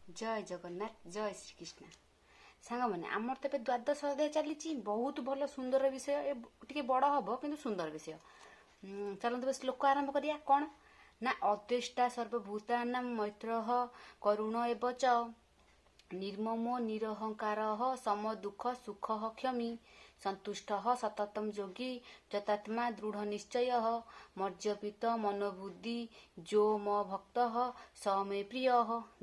जय जगन्नाथ जय श्रीकृष्ण सांग मैंने आमर तो द्वादश अध्याय चली बहुत भल सुंदर विषय टे बड़ हम कि सुंदर विषय चलते श्लोक आरंभ करिया कौन ना अद्वेष्टा सर्वभूतानां मैत्र करुण एवच निर्ममो निरहंकार सम दुख सुख क्षमी संतुष्ट सततम योगी जतात्मा दृढ़ निश्चय मर्जपित मनोबुद्धि जो म भक्त स मे प्रिय।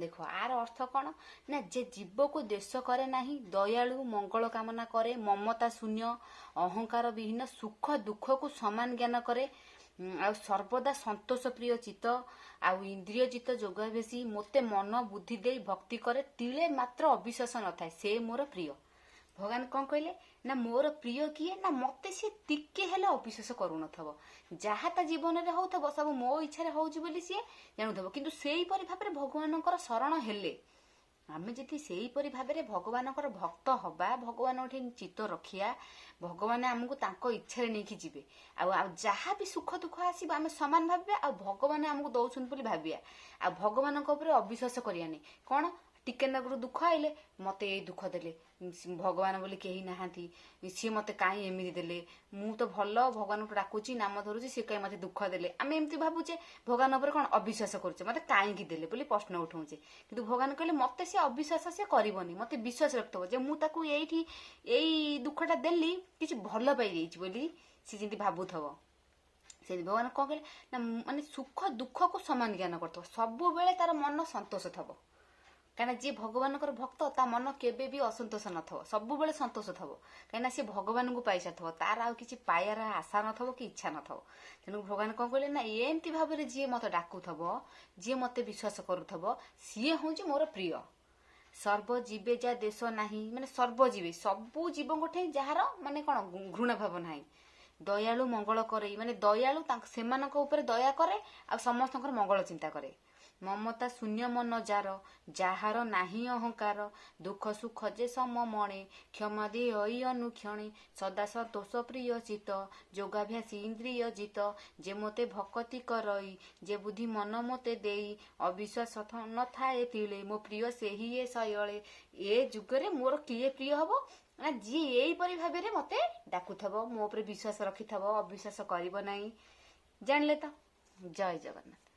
देख आर अर्थ कौन ना जे जीव को देश करे नाही दयालु मंगल कामना करे ममता शून्य अहंकार विहीन सुख दुख को समान ज्ञान करे आ सर्वदा संतोष प्रिय चित्त आउ इंद्रिय चित्त जोगाभ्यासी मोते मन बुद्धि दे भक्ति करे तिले मात्र अविश्वास न थाए से मोर प्रिय। भगवान कौन कहले ना मोर प्रिय किए ना मते सी टिके हेले अविश्वास करूनथबो जहाँ ता जीवन रे होथबो सब मो इच्छा रे होउची बोली सी जानुथबो किंतु सेही परि भाबरे भगवानकर शरण हेले आमे जति सेही परि भाबरे भगवानकर भक्त हबा भगवान उठे चित्त रखिया भगवान आमको तांको इच्छा रे नेकी जिबे आ जहाँ भी सुख दुख आसीबा आमे समान भाबिया आ भगवान आमको दउछन बोली भाबिया आ भगवान को ऊपर अविश्वास करियानी कोन टिके नगरु दुख आइले मते ए दुख देले भगवान बोली केही नाहांती सी मते काई एमिति देले मु तो भल भगवान को डाकुची नाम धरुची से काई मते दुख देले आमे एमति भाबुचे भगवान ऊपर कोन अविश्वास करछे मते काई की देले बोली प्रश्न उठाउचे किंतु भगवान कहले मते से अविश्वास से करबनी मते विश्वास रखतबो जे मु ताकू एठी एई दुखटा देली किछि भल पाई जाईछि बोली से जिंती भाबुथबो से भगवान कौन कहले ना माने सुख दुख को समान ज्ञान करथबो सब बेले तार मन संतोष थबो कहीं जी भगवान भक्त ता मन केबे भी असंतोष नथबो सब बेले संतोष थबो कहीं सी भगवान को पाई सारथबो तार आ किछि पायार आशा नथबो कि इच्छा नथबो तेणु भगवान कौन कहले ना एमती भाव में जी मत डाकुथबो जी मते विश्वास करूथबो सी होउची मोर प्रिय। सर्वजीवे जा देश नाही माने सर्वजीवे सबु जीव गोटे जार माने कोन घृणा भाव नाही दयालु मंगल करे माने दयालु सेमानक ऊपर दया करे आ समस्तकर मंगल चिंता करे ममता शून्य मन जार जार नाही अहंकार दुख सुख जे सम मणे क्षमा दे अनुक्षणे सदा संतोष प्रिय चित योगाभ्यासी इंद्रिय जित जे मोते भक्ति करई जे बुद्धि मन मोते देई अविश्वास न थाए तिले मो प्रिय से ही ए शयले ए जुगरे मोर किए प्रिय हबो ना जी एई परि भाबरे मते डाकुथबो मो ऊपर विश्वास रखिथबो अविश्वास करिवो नाही जानले तो। जय जगन्नाथ।